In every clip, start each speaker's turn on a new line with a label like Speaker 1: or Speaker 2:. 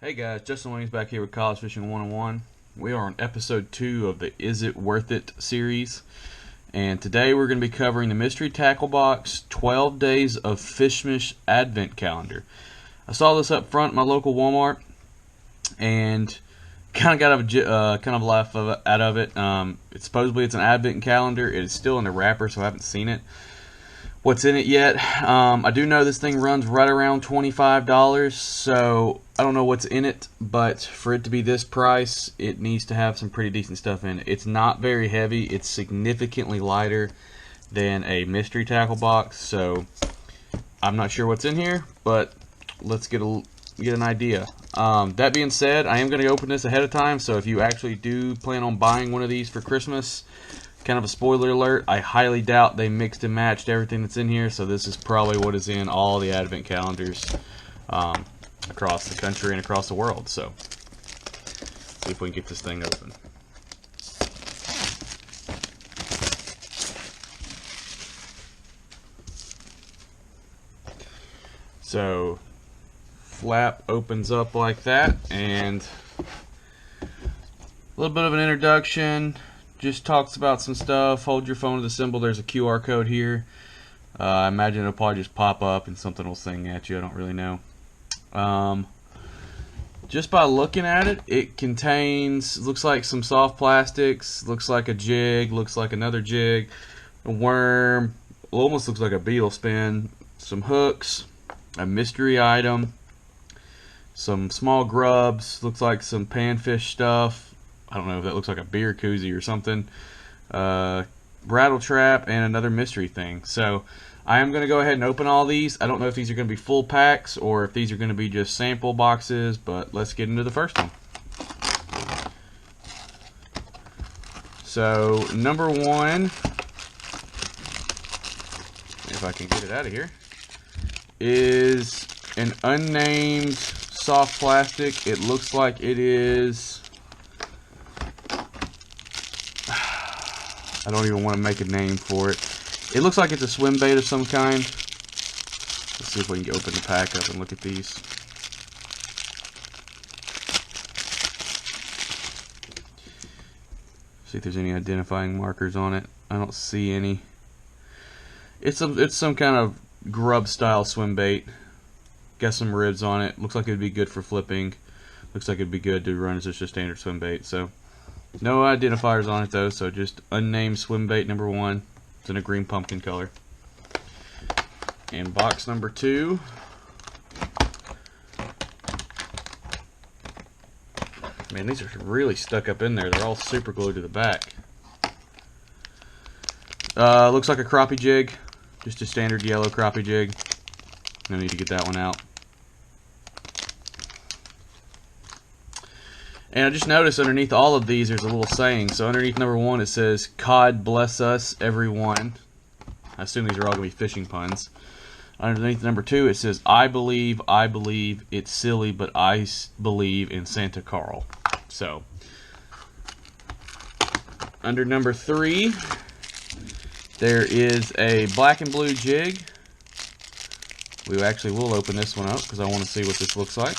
Speaker 1: Hey guys, Justin Williams back here with Collegefishing 101. We are on episode 2 of the Is It Worth It series. And today we're going to be covering the Mystery Tacklebox 12 Days of Fishmish Advent Calendar. I saw this up front at my local Walmart and kind of got a laugh out of it. Supposedly it's an Advent calendar. It is still in the wrapper, so I haven't seen it. What's in it yet? I do know this thing runs right around $25, so I don't know what's in it, but for it to be this price, it needs to have some pretty decent stuff in it. It's not very heavy. It's significantly lighter than a mystery tackle box, so I'm not sure what's in here, but let's get an idea. That being said, I am going to open this ahead of time, so if you actually do plan on buying one of these for Christmas, kind of a spoiler alert, I highly doubt they mixed and matched everything that's in here, so this is probably what is in all the advent calendars across the country and across the world. So, see if we can get this thing open. So, flap opens up like that, and a little bit of an introduction. Just talks about some stuff. Hold your phone to the symbol. There's a QR code here. I imagine it'll probably just pop up and something will sing at you. I don't really know. Just by looking at it, it contains, looks like some soft plastics, looks like a jig, looks like another jig, a worm, almost looks like a beetle spin, some hooks, a mystery item, some small grubs, looks like some panfish stuff. I don't know if that looks like a beer koozie or something. Rattle Trap, and another mystery thing. So I am going to go ahead and open all these. I don't know if these are going to be full packs or if these are going to be just sample boxes, but let's get into the first one. So number one, if I can get it out of here, is an unnamed soft plastic. It looks like it is, I don't even want to make a name for it. It looks like it's a swim bait of some kind. Let's see if we can open the pack up and look at these. See if there's any identifying markers on it. I don't see any. It's some kind of grub style swim bait. Got some ribs on it. Looks like it'd be good for flipping. Looks like it'd be good to run as just a standard swim bait. So no identifiers on it though, so just unnamed swim bait number one. It's in a green pumpkin color. And box number two, man, these are really stuck up in there. They're all super glued to the back. Looks like a crappie jig, just a standard yellow crappie jig. No need to get that one out. And I just noticed underneath all of these there's a little saying. So underneath number one it says, "God bless us, everyone." I assume these are all going to be fishing puns. Underneath number two it says, I believe, it's silly, but I believe in Santa Carl." So, under number three, there is a black and blue jig. We actually will open this one up because I want to see what this looks like.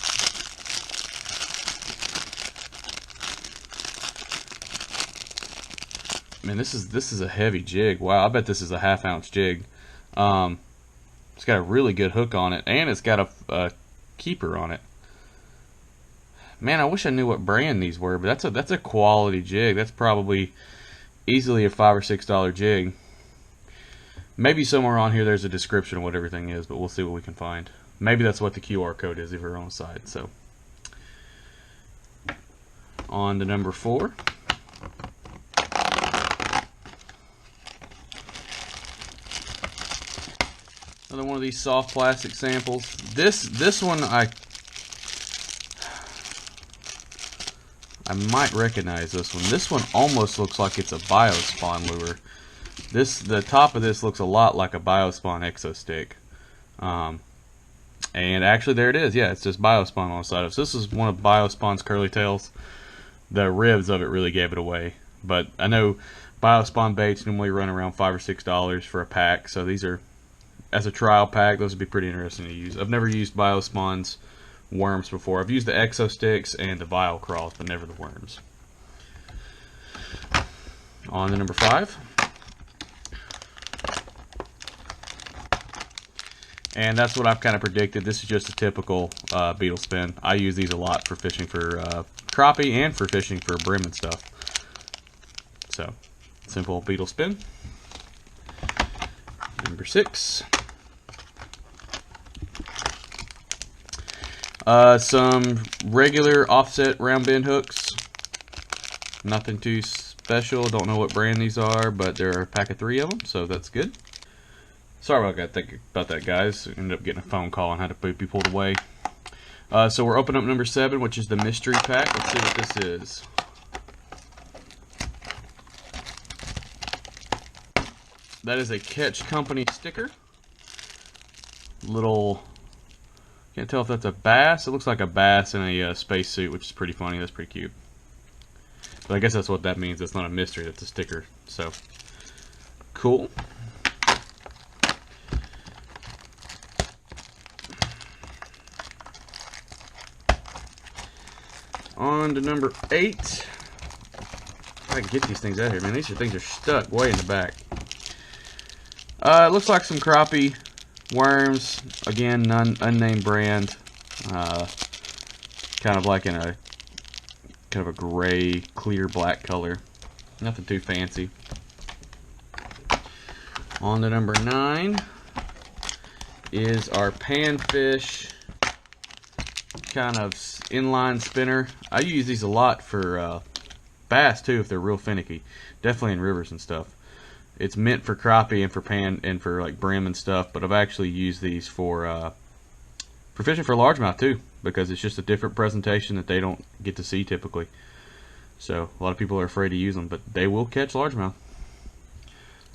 Speaker 1: Man, this is a heavy jig. Wow, I bet this is a half-ounce jig. It's got a really good hook on it, and it's got a keeper on it. Man, I wish I knew what brand these were, but that's a quality jig. That's probably easily a $5 or $6 jig. Maybe somewhere on here there's a description of what everything is, but we'll see what we can find. Maybe that's what the QR code is if you're on the side. So, on to number four. Another one of these soft plastic samples. This one I might recognize this one. This one almost looks like it's a Biospawn lure. The top of this looks a lot like a Biospawn Exo stick. And actually there it is. Yeah, it's just Biospawn on the side of it. So this is one of Biospawn's curly tails. The ribs of it really gave it away. But I know Biospawn baits normally run around $5 or $6 for a pack. So these are, as a trial pack, those would be pretty interesting to use. I've never used Biospawn's worms before. I've used the exo sticks and the vial crawls, but never the worms. On to number 5. And that's what I've kind of predicted. This is just a typical beetle spin. I use these a lot for fishing for crappie and for fishing for brim and stuff. So, simple beetle spin. Number 6. Some regular offset round bend hooks. Nothing too special. Don't know what brand these are, but there are a pack of 3 of them, so that's good. Sorry about that, guys. Ended up getting a phone call and had to be pulled away. So we're opening up number 7, which is the mystery pack. Let's see what this is. That is a Catch Company sticker. Little, can't tell if that's a bass. It looks like a bass in a spacesuit, which is pretty funny. That's pretty cute. But I guess that's what that means. It's not a mystery. That's a sticker. So, cool. On to number 8. I can get these things out of here, man. These things are stuck way in the back. It looks like some crappie worms. Again, unnamed brand. Kind of like in a kind of a gray, clear black color. Nothing too fancy. On to number 9 is our panfish kind of inline spinner. I use these a lot for bass too if they're real finicky. Definitely in rivers and stuff. It's meant for crappie and for pan and for like brim and stuff, but I've actually used these for fishing for largemouth too, because it's just a different presentation that they don't get to see typically. So a lot of people are afraid to use them, but they will catch largemouth.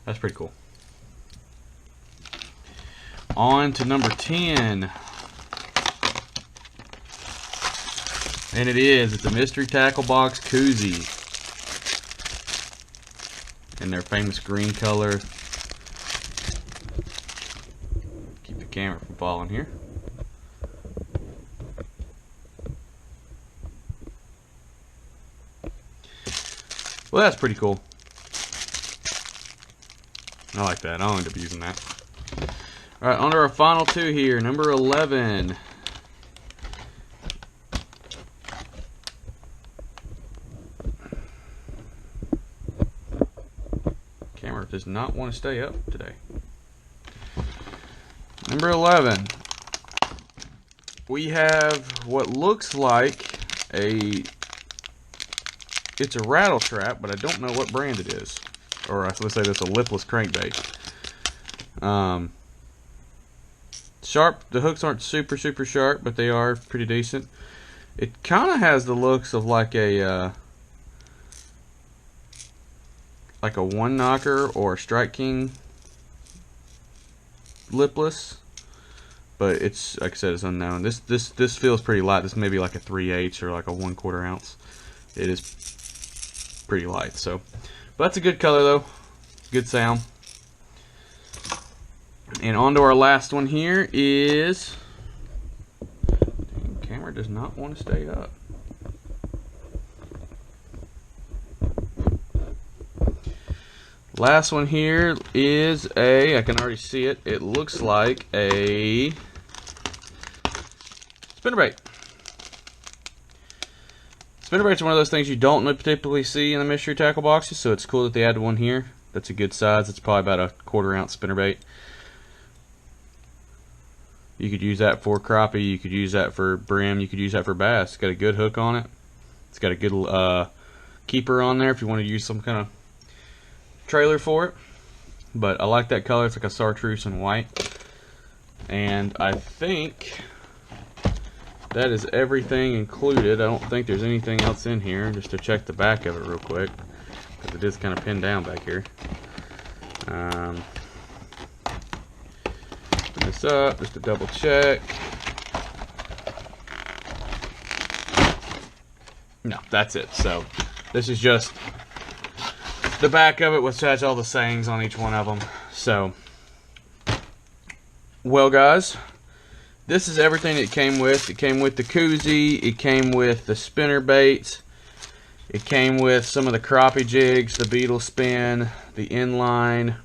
Speaker 1: That's pretty cool. On to number 10. And it's a mystery Tacklebox koozie. In their famous green color. Keep the camera from falling here. Well, that's pretty cool. I like that. I'll end up using that. Alright, on to our final 2 here. Number 11. Camera does not want to stay up today. Number 11. We have what looks like it's a Rattle Trap, but I don't know what brand it is. Or let's say that's a Lipless Crankbait. Sharp. The hooks aren't super sharp, but they are pretty decent. It kind of has the looks of like a one knocker or a Strike King lipless, but it's, like I said, it's unknown. This feels pretty light. This may be like a 3/8 or like a 1/4 ounce. It is pretty light. So, but that's a good color though. Good sound. And on to our last one here is. The camera does not want to stay up. Last one here is I can already see it. It looks like a spinnerbait. Spinnerbaits are one of those things you don't typically see in the mystery tackle boxes, so it's cool that they added one here. That's a good size. It's probably about a 1/4 ounce spinnerbait. You could use that for crappie. You could use that for brim. You could use that for bass. It's got a good hook on it. It's got a good keeper on there if you want to use some kind of trailer for it. But I like that color. It's like a chartreuse and white. And I think that is everything included. I don't think there's anything else in here. Just to check the back of it real quick, because it is kind of pinned down back here. Put this up just to double check. No, that's it. So this is just the back of it, which has all the sayings on each one of them. So, well guys, this is everything it came with. It came with the koozie, it came with the spinner baits, it came with some of the crappie jigs, the beetle spin, the inline,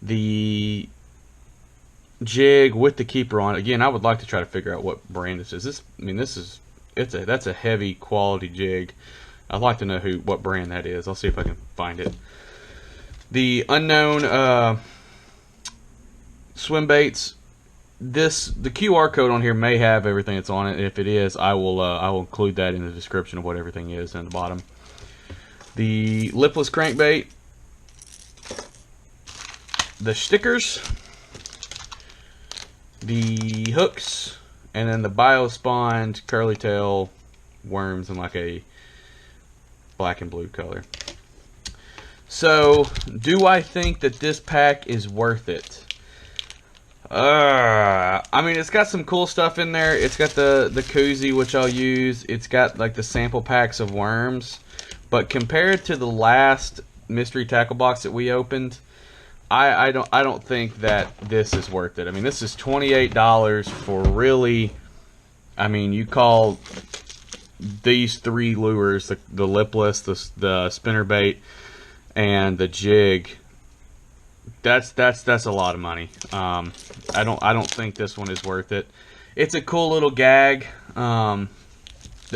Speaker 1: the jig with the keeper on it. Again, I would like to try to figure out what brand this is. That's a heavy quality jig. I'd like to know what brand that is. I'll see if I can find it. The unknown swim baits. The QR code on here may have everything that's on it. If it is, I will include that in the description of what everything is in the bottom. The Lipless Crankbait, the stickers, the hooks, and then the bio-spawned curly tail worms in like a black and blue color. So, do I think that this pack is worth it? I mean, it's got some cool stuff in there. It's got the koozie, which I'll use. It's got like the sample packs of worms. But compared to the last mystery tackle box that we opened, I don't think that this is worth it. I mean, this is $28 for really. I mean, you call these three lures, the lipless, the spinnerbait, and the jig. That's a lot of money. I don't think this one is worth it. It's a cool little gag that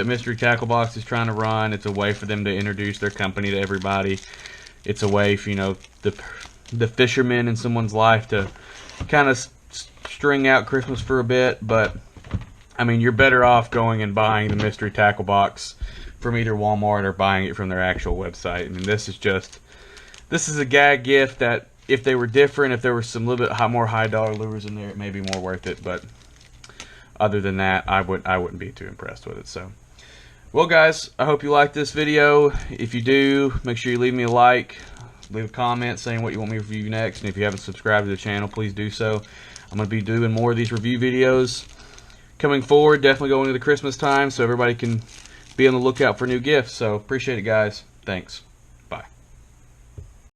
Speaker 1: Mystery Tackle Box is trying to run. It's a way for them to introduce their company to everybody. It's a way for, you know, the fishermen in someone's life to kind of string out Christmas for a bit. But I mean, you're better off going and buying the Mystery Tackle Box from either Walmart or buying it from their actual website. I mean, this is a gag gift that, if they were different, if there were some little bit more high dollar lures in there, it may be more worth it. But other than that, I wouldn't be too impressed with it. So, well, guys, I hope you liked this video. If you do, make sure you leave me a like, leave a comment saying what you want me to review next. And if you haven't subscribed to the channel, please do so. I'm going to be doing more of these review videos coming forward, definitely going into the Christmas time, so everybody can be on the lookout for new gifts. So, appreciate it, guys. Thanks.